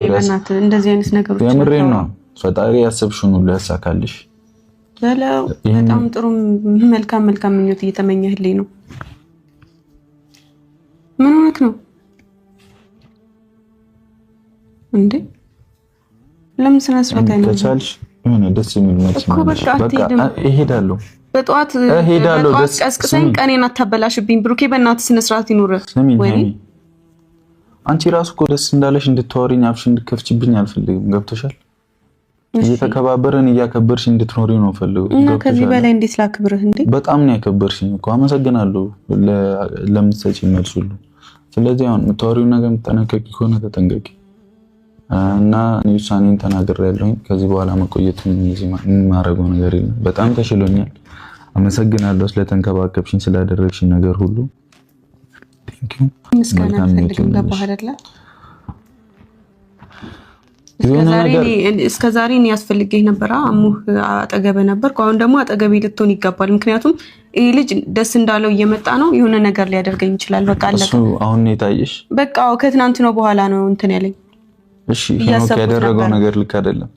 በእናት እንደዚህ አይነት ነገሮች የምሬን ነው። ፈጣሪ ያሰብሽውን ሁሉ ያሳካልሽ። በጣም ጥሩ መልካም ምኞት እየተመኘህልኝ ነው። ምን ሆነክ ነው እንዴ? ለምን ስነ ስርዓት አይነው? ከቻልሽ ምን ደስ የሚል መልስ ነው። በቃ እሄዳለሁ፣ በጠዋት እሄዳለሁ። ደስ ቀስቅሰኝ፣ ቀኔን አታበላሽብኝ ብሩኬ። በእናትህ ስነ ስርዓት ይኑር። ወይኔ አንቺ ራሱ እኮ ደስ እንዳለሽ እንድትወሪኝ አፍሽ እንድትከፍችብኝ አልፈልግም። ገብቶሻል? እየተከባበረን እያከበርሽ እንድትኖሪ ነው ፈልገው። እና ከዚህ በላይ እንዴት ላክብርህ እንዴ? በጣም ነው ያከበርሽኝ እኮ። አመሰግናለሁ ለምትሰጪኝ መልስ ሁሉ። ስለዚህ አሁን የምታወሪው ነገር የምትጠነቀቂ ከሆነ ተጠንቀቂ እና እኔ ውሳኔን ተናግሬያለሁኝ። ከዚህ በኋላ መቆየት የማደርገው ነገር የለም። በጣም ተሽሎኛል። አመሰግናለሁ ስለተንከባከብሽኝ፣ ስላደረግሽኝ ነገር ሁሉ ቴንኪው። ምስጋና ፈልግም ገባህ አይደለ? እስከዛሬ እኔ ያስፈልገኝ ነበር። አሙህ አጠገበ ነበር። አሁን ደግሞ አጠገቤ ልትሆን ይገባል። ምክንያቱም ይሄ ልጅ ደስ እንዳለው እየመጣ ነው። የሆነ ነገር ሊያደርገኝ ይችላል። በቃ አለቀ። እሱ አሁን ነው የታየሽ? በቃ ከትናንት ነው በኋላ ነው እንትን ያለኝ። እሺ ሄኖክ ያደረገው ነገር ልክ አይደለም።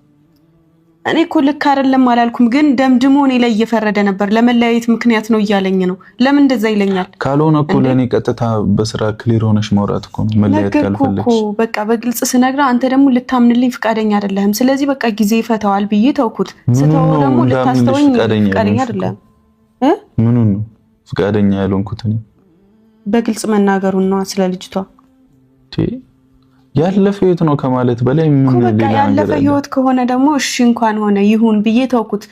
እኔ እኮ ልክ አይደለም አላልኩም፣ ግን ደምድሞ እኔ ላይ እየፈረደ ነበር። ለመለያየት ምክንያት ነው እያለኝ ነው። ለምን እንደዛ ይለኛል? ካልሆነ እኮ ለኔ ቀጥታ በስራ ክሊር ሆነሽ ማውራት እኮ ነው። መለያየት ካልፈለግሽ በቃ በግልጽ ስነግራ አንተ ደግሞ ልታምንልኝ ፍቃደኛ አይደለህም። ስለዚህ በቃ ጊዜ ይፈታዋል ብዬ ተውኩት። ስተው ደግሞ ልታስተውኝ ፍቃደኛ አይደለም። ምኑን ነው ፍቃደኛ ያልሆንኩት? እኔ በግልጽ መናገሩን ነው ስለ ልጅቷ። ያለፈ ህይወት ነው ከማለት በላይ ምን ሌላ ነገር ያለፈ ህይወት ከሆነ ደግሞ እሺ እንኳን ሆነ ይሁን ብዬ ተውኩት።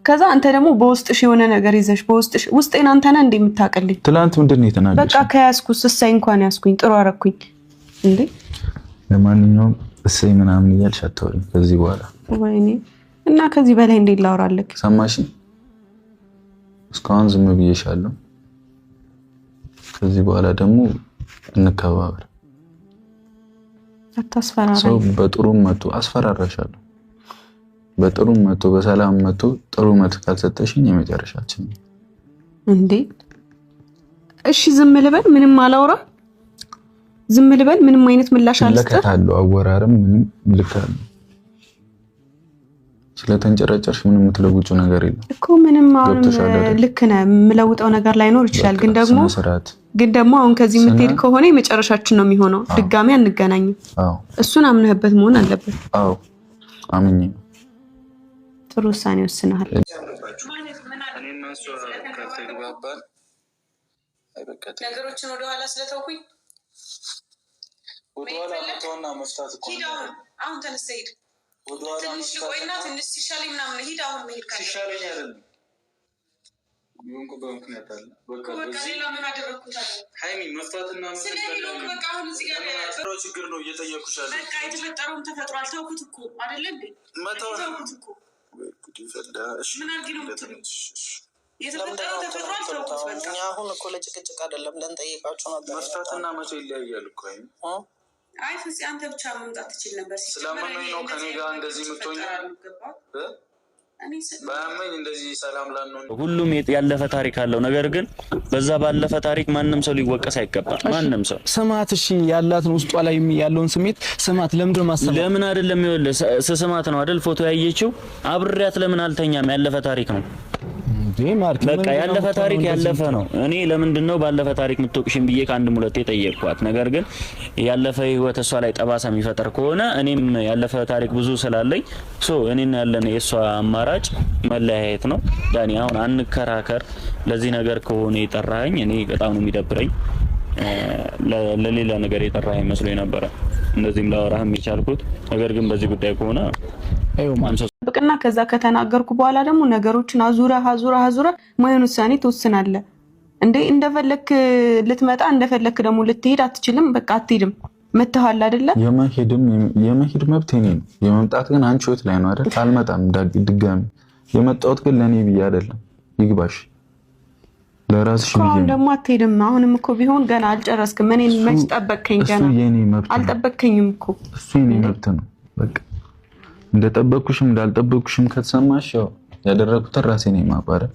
ከዛ አንተ ደግሞ በውስጥሽ የሆነ ነገር ይዘሽ በውስጥሽ ውስጤን አንተ ነህ እንደ የምታቀልኝ። ትላንት ምንድን ነው የተናገርሽ? በቃ ከያዝኩስ እሰይ እንኳን ያዝኩኝ ጥሩ አረኩኝ እንዴ። ለማንኛውም እሰይ ምናምን እያልሽ አታወሪኝ ከዚህ በኋላ። ወይኔ እና ከዚህ በላይ እንዴት ላወራለክ? ሰማሽ? እስካሁን ዝም ብዬሻለሁ። ከዚህ በኋላ ደግሞ እንከባበር። አታስፈራራኝ። ሰው በጥሩም መቶ አስፈራራሻለሁ። በጥሩም መቶ በሰላም መቶ ጥሩ መት ካልሰጠሽኝ የመጨረሻችን እንዴ። እሺ ዝም ልበል? ምንም አላወራ? ዝም ልበል? ምንም አይነት ምላሽ አልሰጠ? ለከታለው አወራርም ምንም ልካል። ስለተንጨረጨርሽ ምንም የምትለውጪው ነገር የለም እኮ። ምንም አሁን ልክ ነህ፣ የምለውጠው ነገር ላይኖር ይችላል። ግን ደግሞ አሁን ከዚህ የምትሄድ ከሆነ የመጨረሻችን ነው የሚሆነው። ድጋሚ አንገናኝም። እሱን አምነህበት መሆን አለበት። አዎ አምኜ። ጥሩ ውሳኔ ወስነሃል። ነገሮችን ወደኋላ ስለተውኩኝ አሁን ተነስተህ ሂድ። ትንሽ ቆይና ትንሽ ሲሻለኝ ምናምን ሂድ። አሁን መሄድ ካለ ሲሻለኝ አይደለም ይሁንኩ በምክንያት አለ። በቃ ሌላ ምን አደረኩት? ሃይሚ መፍታትና ስለሌሎክ በቃ አሁን እዚህ ጋር ያለው ችግር ነው እየጠየኩሽ ያለው። በቃ የተፈጠረውን ተፈጥሯል። ተውኩት እኮ አይደለ እንዴ? ተውኩት እኮ ጉድ ይፈላ። እሺ ምን አድርጊ ነው የምትሉኝ? የተፈጠረው ተፈጥሯል። ተውኩት በቃ። እኛ አሁን እኮ ለጭቅጭቅ አይደለም ልንጠይቃችሁ ነበር። መፍታትና መቶ ይለያያል እኮ አይደል? አይ ፍፄ አንተ ብቻ መምጣት ትችል ነበር። ስለማንኛውም ነው ከኔ ጋር እንደዚህ የምትሆኝ ባያመኝ እንደዚህ ሰላም ላንሆን። ሁሉም ያለፈ ታሪክ አለው። ነገር ግን በዛ ባለፈ ታሪክ ማንም ሰው ሊወቀስ አይገባም። ማንም ሰው ስማት። እሺ ያላትን ውስጧ ላይ ያለውን ስሜት ስማት። ለምን ማሰብ ለምን አይደለም? ይኸውልህ ስማት ነው አይደል? ፎቶ ያየችው አብሬያት ለምን አልተኛም? ያለፈ ታሪክ ነው። በቃ ያለፈ ታሪክ ያለፈ ነው። እኔ ለምንድነው ባለፈ ታሪክ የምትወቅሽኝ ብዬ ከአንድም ሁለቴ ጠየቅኳት። ነገር ግን ያለፈ ህይወት እሷ ላይ ጠባሳ የሚፈጠር ከሆነ እኔም ያለፈ ታሪክ ብዙ ስላለኝ እኔና ያለን የእሷ አማራጭ መለያየት ነው። ዳኒ አሁን አንከራከር። ለዚህ ነገር ከሆነ የጠራኸኝ እኔ በጣም ነው የሚደብረኝ። ለሌላ ነገር የጠራኸኝ መስሎኝ ነበረ እንደዚህም ላወራህም የቻልኩት። ነገር ግን በዚህ ጉዳይ ከሆነ በቅና ከዛ ከተናገርኩ በኋላ ደግሞ ነገሮችን አዙራ ማይሆን ውሳኔ ትወስናለህ እንዴ? እንደፈለክ ልትመጣ እንደፈለክ ደግሞ ልትሄድ አትችልም። በቃ አትሄድም። መተሃል አይደለ? የመሄድ መብት የኔ ነው። የመምጣት ግን አንቺ ወት ላይ ነው አይደል? አልመጣም ድጋሚ። የመጣሁት ግን ለኔ ብዬ አይደለም። ይግባሽ ለራስሽ ብዬ። አሁን ደግሞ አትሄድም። አሁንም እኮ ቢሆን ገና አልጨረስክም። እኔን መች ጠበቅከኝ? ገና እሱ የኔ መብት አልጠበቅከኝም እኮ። እሱ የኔ መብት ነው። በቃ እንደጠበቅኩሽም እንዳልጠበቅኩሽም ከተሰማሽ ያው ያደረኩት ራሴ ነኝ የማውቀው።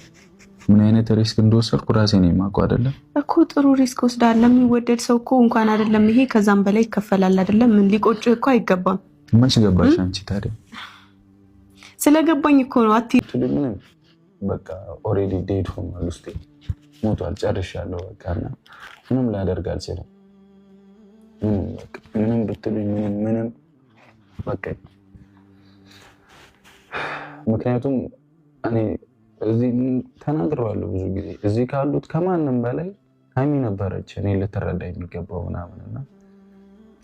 ምን አይነት ሪስክ እንደወሰድኩ ራሴ ነኝ የማውቀው አይደለም እኮ። ጥሩ ሪስክ ወስዳለህ። የሚወደድ ሰው እኮ እንኳን አይደለም ይሄ ከዛም በላይ ይከፈላል አይደለም? ምን ሊቆጭህ እኮ አይገባም። መች ገባሽ አንቺ ታዲያ? ስለገባኝ እኮ ነው። ምንም በቃ ኦሬዲ ዴድ ሆኗል፣ ውስጤ ሞቷል፣ ጨርሻለሁ። በቃና ምንም ላደርግ አልችልም። ምንም ብትሉኝ ምንም በቃ ምክንያቱም እኔ እዚህ ተናግሬዋለሁ ብዙ ጊዜ እዚህ ካሉት ከማንም በላይ ሀይሚ ነበረች እኔ ልትረዳ የሚገባው ምናምንና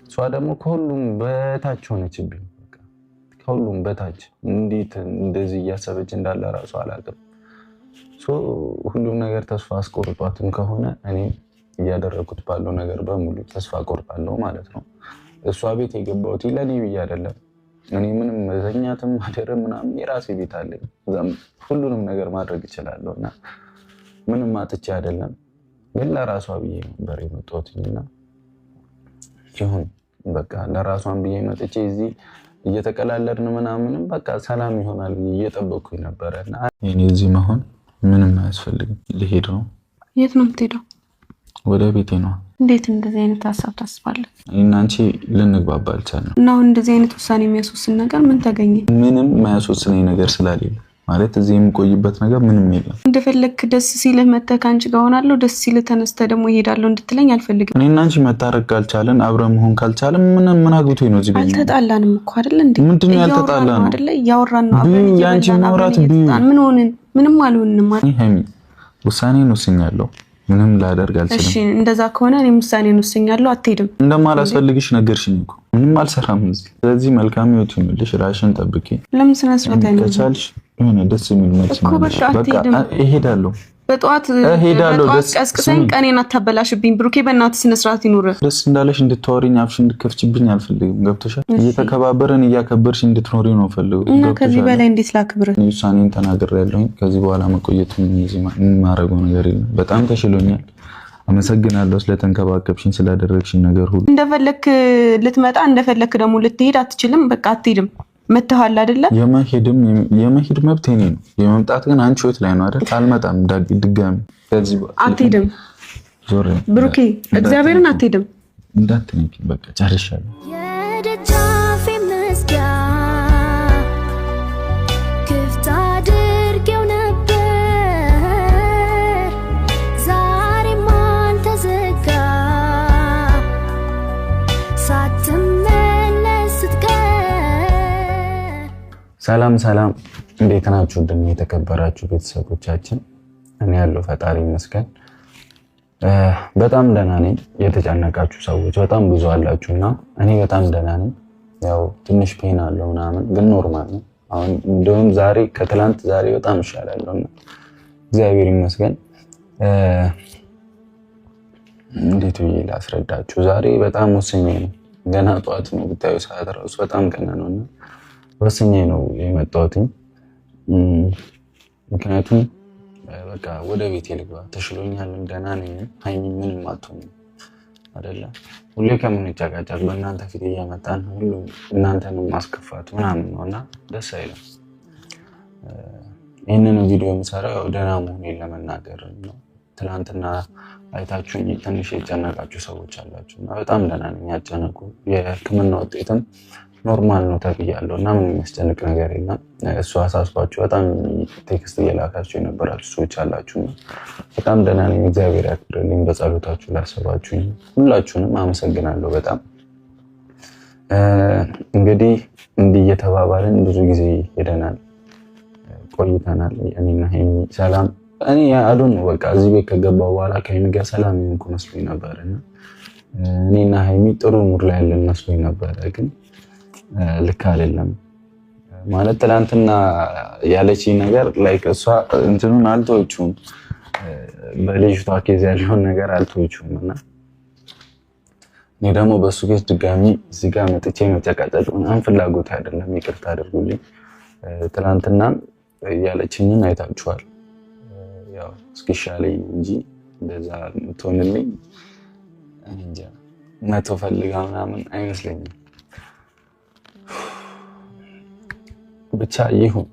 እሷ ደግሞ ከሁሉም በታች ሆነችብኝ። ከሁሉም በታች እንዴት እንደዚህ እያሰበች እንዳለ ራሱ አላውቅም። ሁሉም ነገር ተስፋ አስቆርጧትም ከሆነ እኔ እያደረኩት ባለው ነገር በሙሉ ተስፋ ቆርጣለሁ ማለት ነው። እሷ ቤት የገባሁት ለኔ ብዬ አይደለም። እኔ ምንም መዘኛትም ማደረም ምናምን የራሴ ቤት አለኝ። ሁሉንም ነገር ማድረግ እችላለሁና ምንም አጥቼ አይደለም። ግን ለራሷ ብዬ ነበር የመጣሁትና ይሁን በቃ ለራሷን ብዬ መጥቼ እዚህ እየተቀላለድን ምናምንም በቃ ሰላም ይሆናል እየጠበቅኩኝ ነበርና እኔ እዚህ መሆን ምንም አያስፈልግም። ልሄድ ነው። የት ነው የምትሄደው? ወደ ቤቴ ነው። እንዴት እንደዚህ አይነት ሀሳብ ታስባለህ? እና አንቺ ልንግባባ አልቻልንም። እና አሁን እንደዚህ አይነት ውሳኔ የሚያስወስን ነገር ምን ተገኘ? ምንም የማያስወስነኝ ነገር ስላሌለ ማለት እዚህ የምቆይበት ነገር ምንም የለም። እንደፈለክ ደስ ሲልህ መተህ ከአንቺ ጋር ሆናለሁ፣ ደስ ሲልህ ተነስተህ ደግሞ እሄዳለሁ እንድትለኝ አልፈልግም። እኔ እና አንቺ መታረቅ ካልቻለን አብረን መሆን ካልቻለን ምን አግብቶኝ ነው እዚህ ቤት? አልተጣላንም እኮ አይደል እንዴ? ምንድነው ያልተጣላን ነው አይደል? እያወራን ነው አብረን። ያንቺ ማውራት ምን ሆነን? ምንም አልሆንንም አይደል? ሀይሚ ውሳኔን ወስኛለሁ። ምንም ላደርግ አልችልም። እሺ እንደዛ ከሆነ እኔም ውሳኔን ወስኛለሁ። አትሄድም። እንደማላስፈልግሽ ነገርሽኝ እኮ ምንም አልሰራም እዚህ። ስለዚህ መልካም ህይወት ይሁንልሽ። ራስሽን ጠብቂ። ለምን ስነ ስርዓት አይደለም? ከቻልሽ የሆነ ደስ የሚል መች ነው። በቃ እሄዳለሁ። በጠዋት ቀስቅሰኝ ቀኔን አታበላሽብኝ ብሩኬ። በእናትህ ስነ ስርዓት ይኑር። ደስ እንዳለሽ እንድታወሪኝ አፍሽ እንድትከፍችብኝ አልፈልግም። ገብቶሻል? እየተከባበረን እያከበርሽ እንድትኖሪ ነው ፈልጉ። እና ከዚህ በላይ እንዴት ላክብር? ውሳኔን ተናግሬያለሁኝ። ከዚህ በኋላ መቆየት የማደርገው ነገር የለም። በጣም ተሽሎኛል። አመሰግናለሁ ስለተንከባከብሽኝ፣ ስላደረግሽኝ ነገር ሁሉ። እንደፈለክ ልትመጣ እንደፈለክ ደግሞ ልትሄድ አትችልም። በቃ አትሄድም። መተሃል አይደለ? የመሄድ መብት የኔ ነው። የመምጣት ግን አንቺ ወት ላይ ነው አይደል? አልመጣም ድጋሚ። ከዚህ አትሄድም ዞር ብሩኬ፣ እግዚአብሔርን አትሄድም። እንዳትነቂ በቃ ጨርሻለሁ። የደጃፌ መስጊያ ክፍት አድርጌው ነበር፣ ዛሬም አልተዘጋ። ሳትመለስ ስትቀር። ሰላም እንዴት ናችሁ? እንደምን የተከበራችሁ ቤተሰቦቻችን፣ እኔ ያለው ፈጣሪ ይመስገን በጣም ደህና ነኝ። የተጨነቃችሁ ሰዎች በጣም ብዙ አላችሁና እኔ በጣም ደህና ነኝ። ያው ትንሽ ፔን አለው ምናምን ግን ኖርማል ነው። አሁን እንደውም ዛሬ ከትላንት ዛሬ በጣም ይሻላለሁና እግዚአብሔር ይመስገን። እንዴት ብዬ ላስረዳችሁ? ዛሬ በጣም ወሰኜ ነው። ገና ጠዋት ነው ብታዩ፣ ሰዓት ራሱ በጣም ገና ነውና ወሰኜ ነው የመጣሁት። ምክንያቱም በቃ ወደ ቤት ልግባ፣ ተሽሎኛል፣ ደህና ነኝ። ሀይሚ ምንም አትሆንም አይደለ? ሁሌ ከምንጨቃጨቅ በእናንተ ፊት እያመጣን ሁሉ እናንተንም ማስከፋት ምናምን ነውና ደስ አይልም። ይህንን ቪዲዮ የምሰራው ያው ደህና መሆኔን ለመናገር ነው። ትናንትና አይታችሁኝ ትንሽ የጨነቃችሁ ሰዎች አላችሁና በጣም ደህና ነኝ። ያጨነቁ የሕክምና ውጤትም ኖርማል ነው ተብያለሁ እና ምንም የሚያስጨንቅ ነገር የለም። እሱ አሳስባችሁ በጣም ቴክስት እየላካችሁ የነበራችሁ ሰዎች አላችሁ። በጣም ደህና ነኝ፣ እግዚአብሔር ያክብርልኝ። በጸሎታችሁ ላሰባችሁኝ ሁላችሁንም አመሰግናለሁ በጣም። እንግዲህ እንዲህ እየተባባልን ብዙ ጊዜ ሄደናል፣ ቆይተናል። እኔና ሀይሚ ሰላም እኔ አዶን ነው በቃ እዚህ ቤት ከገባው በኋላ ከሀይሚ ጋር ሰላም የሆንኩ መስሎኝ ነበርና እኔና ሀይሚ ጥሩ ሙድ ላይ ያለን መስሎኝ ነበረ ግን ልክ አይደለም ማለት ትናንትና ያለችኝ ነገር ላይክ እሷ እንትኑን አልተወችውም፣ በልጅቷ ኬዝ ያለውን ነገር አልተወችውም እና እኔ ደግሞ በሱ ኬዝ ድጋሚ እዚህ ጋር መጥቼ መጨቃጨቅ ምናምን ፍላጎት አይደለም። ይቅርታ አድርጉልኝ። ትናንትና ያለችኝን አይታችኋል። ያው እስኪሻለኝ እንጂ እንደዛ ትሆንልኝ እንጃ መቶ ፈልጋ ምናምን አይመስለኝም። ብቻ ይሁን